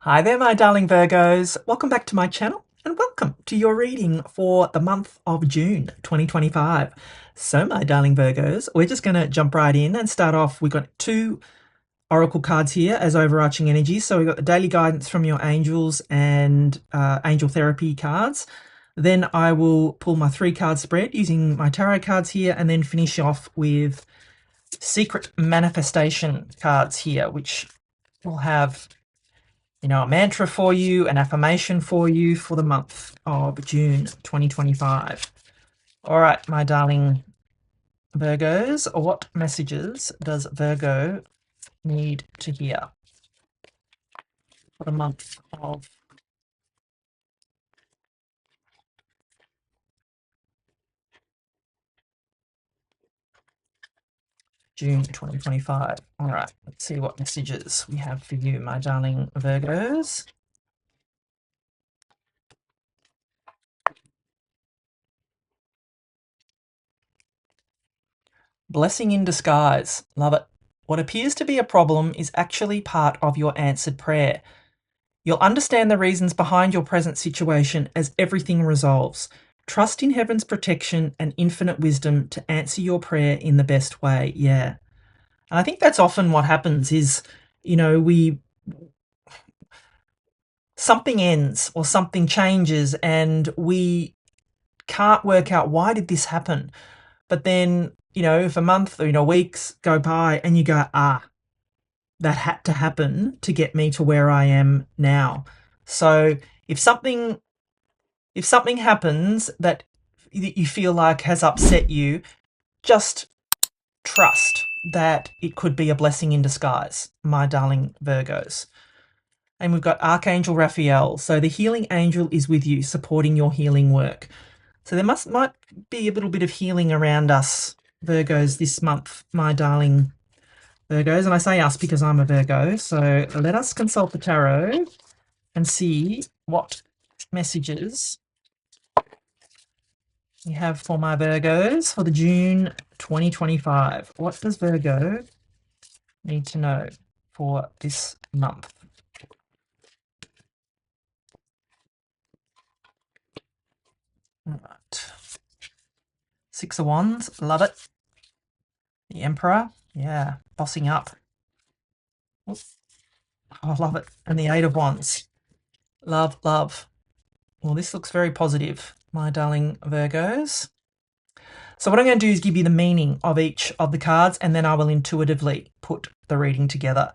Hi there, my darling Virgos. Welcome back to my channel and welcome to your reading for the month of June 2025. So, my darling Virgos, we're just going to jump right in and start off. We've got two oracle cards here as overarching energy. So, we've got the daily guidance from your angels and angel therapy cards. Then I will pull my 3-card spread using my tarot cards here and then finish off with secret manifestation cards here, which will have a mantra for you, an affirmation for you for the month of June 2025. All right, my darling Virgos, what messages does Virgo need to hear for the month of June 2025? All right, let's see what messages we have for you, my darling Virgos. Blessing in disguise. Love it. What appears to be a problem is actually part of your answered prayer. You'll understand the reasons behind your present situation as everything resolves. Trust in heaven's protection and infinite wisdom to answer your prayer in the best way. Yeah. And I think that's often what happens is, we something ends or something changes and we can't work out why did this happen. But then, if a month or, weeks go by and you go, that had to happen to get me to where I am now. So if something happens that you feel like has upset you, just trust that it could be a blessing in disguise, my darling Virgos. And we've got Archangel Raphael. So the healing angel is with you, supporting your healing work. So there might be a little bit of healing around us, Virgos, this month, my darling Virgos. And I say us because I'm a Virgo. So let us consult the tarot and see what messages we have for my Virgos for the June 2025. What does Virgo need to know for this month? All right. 6 of Wands, love it. The Emperor, yeah, bossing up. Oh, I love it. And the 8 of Wands, love, love. Well, this looks very positive, my darling Virgos. So what I'm going to do is give you the meaning of each of the cards, and then I will intuitively put the reading together.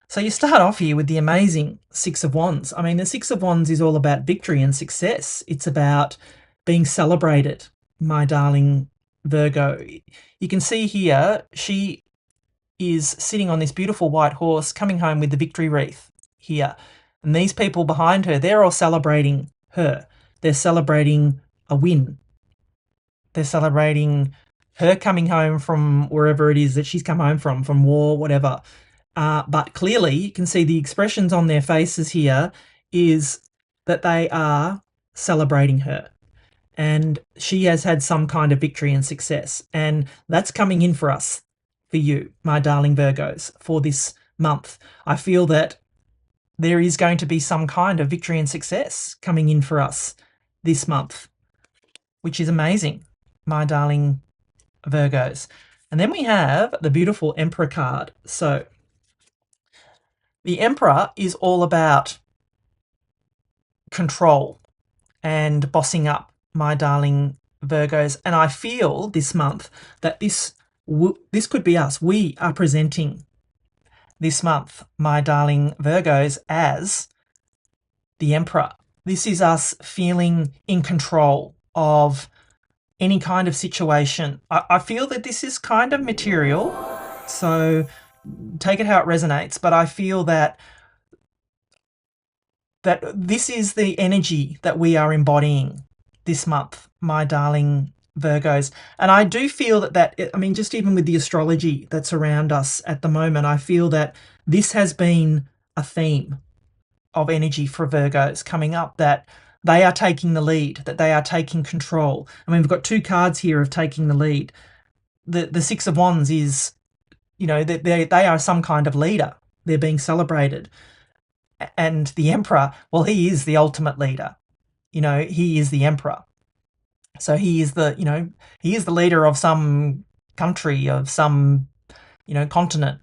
So you start off here with the amazing 6 of Wands. I mean, the 6 of Wands is all about victory and success. It's about being celebrated, my darling Virgo. You can see here, she is sitting on this beautiful white horse coming home with the victory wreath here. And these people behind her, they're all celebrating her. They're celebrating a win. They're celebrating her coming home from wherever it is that she's come home from war, whatever. But clearly, you can see the expressions on their faces here is that they are celebrating her. And she has had some kind of victory and success. And that's coming in for us, for you, my darling Virgos, for this month. I feel that there is going to be some kind of victory and success coming in for us this month, which is amazing, my darling Virgos. And then we have the beautiful Emperor card. So the Emperor is all about control and bossing up, my darling Virgos. And I feel this month that this could be us. We are presenting this month, my darling Virgos, as the Emperor. This is us feeling in control of any kind of situation. I feel that this is kind of material, so take it how it resonates, but I feel that this is the energy that we are embodying this month, my darling Virgos. And I do feel that I mean, just even with the astrology that's around us at the moment, I feel that this has been a theme of energy for Virgos coming up, that they are taking the lead, that they are taking control. I mean, we've got 2 cards here of taking the lead. The 6 of Wands is, they are some kind of leader. They're being celebrated. And the Emperor, well, he is the ultimate leader. He is the Emperor. So he is the leader of some country, of some, continent,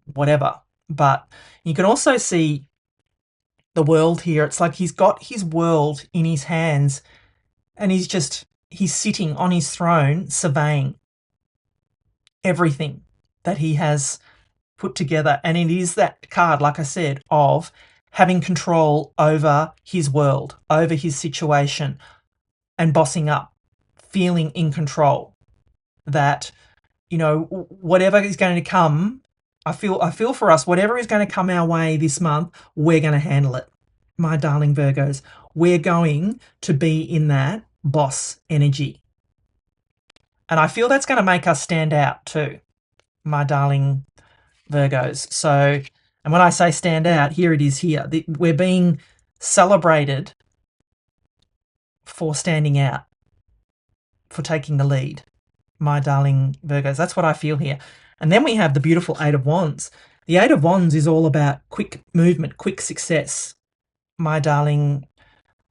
whatever. But you can also see the world here. It's like he's got his world in his hands, and he's sitting on his throne surveying everything that he has put together. And it is that card, like I said, of having control over his world, over his situation, and bossing up, feeling in control. That, whatever is going to come, I feel for us, whatever is going to come our way this month, we're going to handle it. My darling Virgos, we're going to be in that boss energy. And I feel that's going to make us stand out too, my darling Virgos. So, and when I say stand out, here it is here. We're being celebrated for standing out, for taking the lead, my darling Virgos. That's what I feel here. And then we have the beautiful Eight of Wands. The Eight of Wands is all about quick movement, quick success, my darling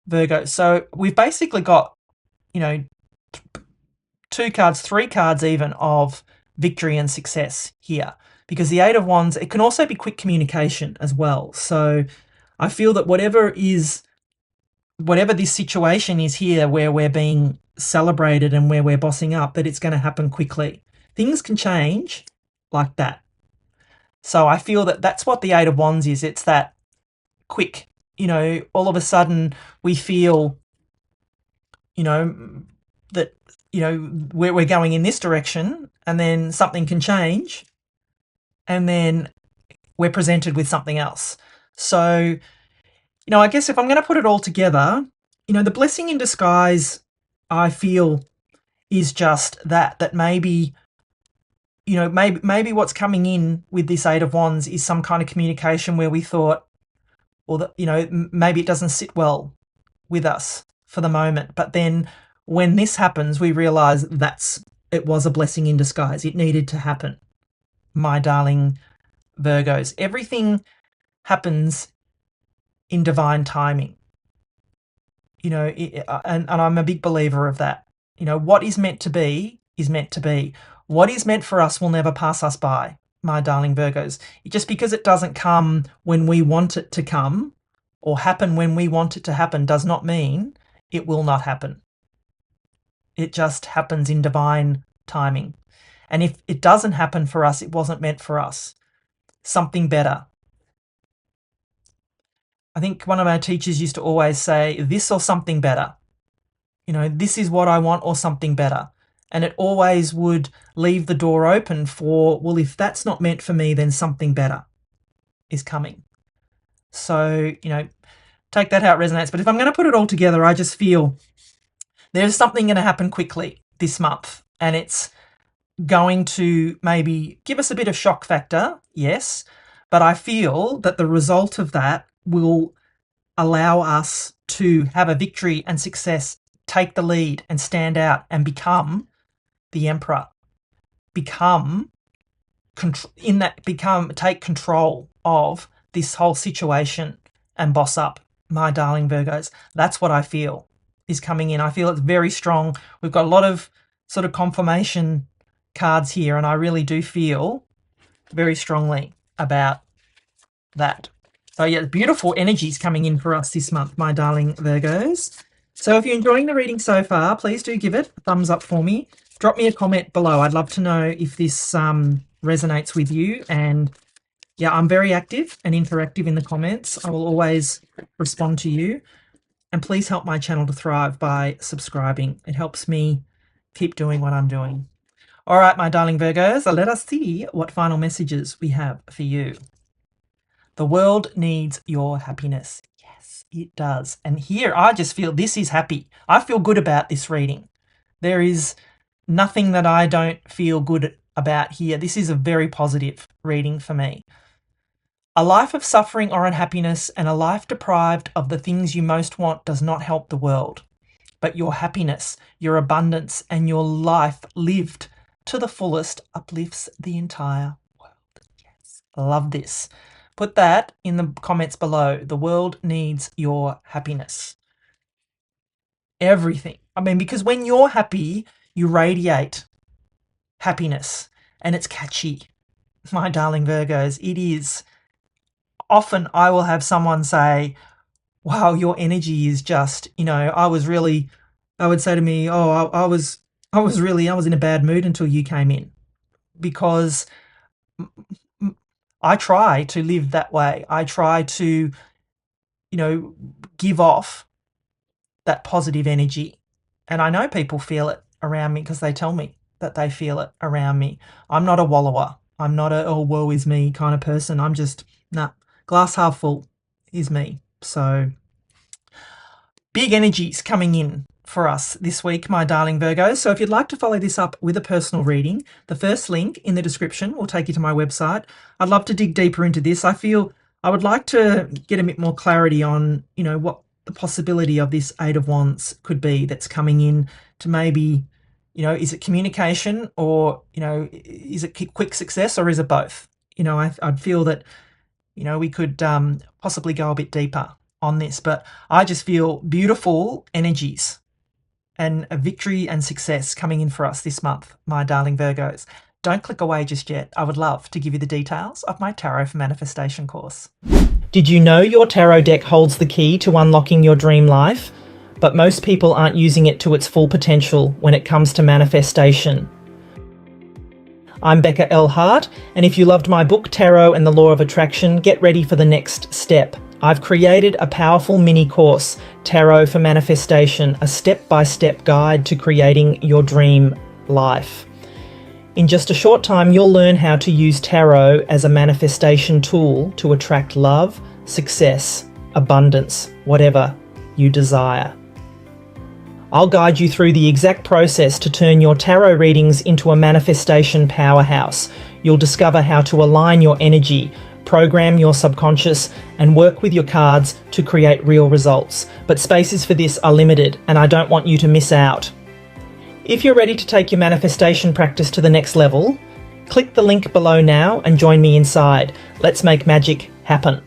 Virgo. So we've basically got, 2 cards, 3 cards even of victory and success here. Because the Eight of Wands, it can also be quick communication as well. So I feel that whatever this situation is here where we're being celebrated and where we're bossing up, that it's going to happen quickly. Things can change like that. So I feel that that's what the Eight of Wands is. It's that quick, all of a sudden we feel, that, we're going in this direction, and then something can change, and then we're presented with something else. So, I guess if I'm going to put it all together, the blessing in disguise, I feel, is just that maybe, maybe what's coming in with this Eight of Wands is some kind of communication where we thought, or that, maybe it doesn't sit well with us for the moment. But then when this happens, we realize it was a blessing in disguise. It needed to happen, my darling Virgos. Everything happens in divine timing, and I'm a big believer of that. What is meant to be is meant to be. What is meant for us will never pass us by, my darling Virgos. Just because it doesn't come when we want it to come or happen when we want it to happen does not mean it will not happen. It just happens in divine timing. And if it doesn't happen for us, it wasn't meant for us. Something better. I think one of our teachers used to always say, this or something better. This is what I want or something better. And it always would leave the door open for, well, if that's not meant for me, then something better is coming. So, take that how it resonates. But if I'm going to put it all together, I just feel there's something going to happen quickly this month. And it's going to maybe give us a bit of shock factor, yes. But I feel that the result of that will allow us to have a victory and success, take the lead and stand out and become the Emperor. Take control of this whole situation and boss up, my darling Virgos. That's what I feel is coming in. I feel it's very strong. We've got a lot of sort of confirmation cards here, and I really do feel very strongly about that. So yeah, beautiful energies coming in for us this month, my darling Virgos. So if you're enjoying the reading so far, please do give it a thumbs up for me. Drop me a comment below. I'd love to know if this resonates with you. And yeah, I'm very active and interactive in the comments. I will always respond to you. And please help my channel to thrive by subscribing. It helps me keep doing what I'm doing. All right, my darling Virgos, let us see what final messages we have for you. The world needs your happiness. Yes, it does. And here I just feel this is happy. I feel good about this reading. There is nothing that I don't feel good about here. This is a very positive reading for me. A life of suffering or unhappiness and a life deprived of the things you most want does not help the world. But your happiness, your abundance, and your life lived to the fullest uplifts the entire world. Yes, love this. Put that in the comments below. The world needs your happiness. Everything. I mean, because when you're happy, you radiate happiness, and it's catchy. My darling Virgos, it is. Often I will have someone say, wow, your energy is just, I would say to me, oh, I was in a bad mood until you came in, because I try to live that way. I try to, give off that positive energy. And I know people feel it around me because they tell me that they feel it around me. I'm not a wallower. I'm not a, oh, woe is me kind of person. I'm just, nah, glass half full is me. So big energies coming in for us this week, my darling Virgos. So if you'd like to follow this up with a personal reading, the first link in the description will take you to my website. I'd love to dig deeper into this. I feel I would like to get a bit more clarity on, what the possibility of this Eight of Wands could be that's coming in to maybe, is it communication, or, is it quick success, or is it both? I'd feel that, we could possibly go a bit deeper on this, but I just feel beautiful energies and a victory and success coming in for us this month, my darling Virgos. Don't click away just yet. I would love to give you the details of my Tarot for Manifestation course. Did you know your tarot deck holds the key to unlocking your dream life? But most people aren't using it to its full potential when it comes to manifestation. I'm Becca L. Hart, and if you loved my book, Tarot and the Law of Attraction, get ready for the next step. I've created a powerful mini course, Tarot for Manifestation, a step-by-step guide to creating your dream life. In just a short time, you'll learn how to use tarot as a manifestation tool to attract love, success, abundance, whatever you desire. I'll guide you through the exact process to turn your tarot readings into a manifestation powerhouse. You'll discover how to align your energy, program your subconscious, and work with your cards to create real results. But spaces for this are limited, and I don't want you to miss out. If you're ready to take your manifestation practice to the next level, click the link below now and join me inside. Let's make magic happen.